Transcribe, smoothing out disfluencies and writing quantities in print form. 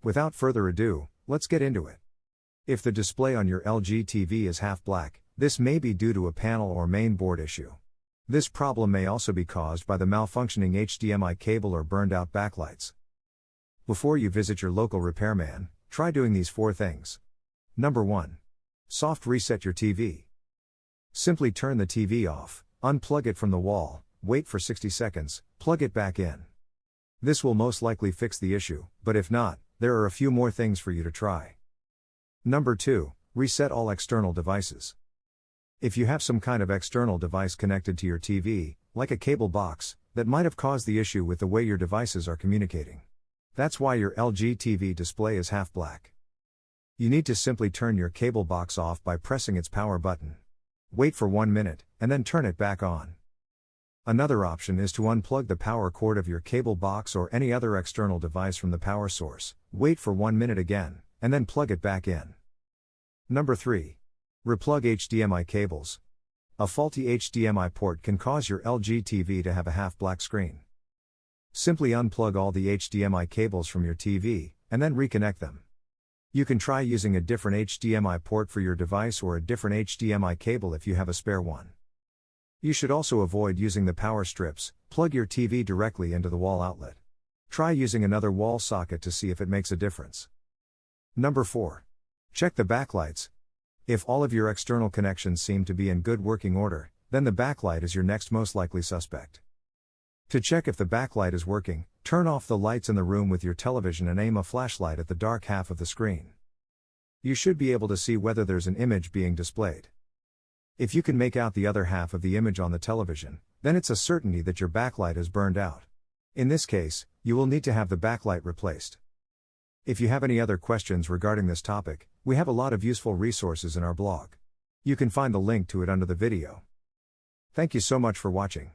Without further ado, let's get into it. If the display on your LG TV is half black, this may be due to a panel or main board issue. This problem may also be caused by the malfunctioning HDMI cable or burned out backlights. Before you visit your local repairman, try doing these 4 things. Number 1. Soft reset your TV. Simply turn the TV off, unplug it from the wall, wait for 60 seconds, plug it back in. This will most likely fix the issue, but if not, there are a few more things for you to try. Number 2. Reset all external devices. If you have some kind of external device connected to your TV, like a cable box, that might have caused the issue with the way your devices are communicating. That's why your LG TV display is half black. You need to simply turn your cable box off by pressing its power button. Wait for 1 minute, and then turn it back on. Another option is to unplug the power cord of your cable box or any other external device from the power source, wait for 1 minute again, and then plug it back in. Number 3. Replug HDMI cables. A faulty HDMI port can cause your LG TV to have a half-black screen. Simply unplug all the HDMI cables from your TV, and then reconnect them. You can try using a different HDMI port for your device or a different HDMI cable if you have a spare one. You should also avoid using the power strips. Plug your TV directly into the wall outlet. Try using another wall socket to see if it makes a difference. Number 4. Check the backlights. If all of your external connections seem to be in good working order, then the backlight is your next most likely suspect. To check if the backlight is working, turn off the lights in the room with your television and aim a flashlight at the dark half of the screen. You should be able to see whether there's an image being displayed. If you can make out the other half of the image on the television, then it's a certainty that your backlight is burned out. In this case, you will need to have the backlight replaced. If you have any other questions regarding this topic, we have a lot of useful resources in our blog. You can find the link to it under the video. Thank you so much for watching.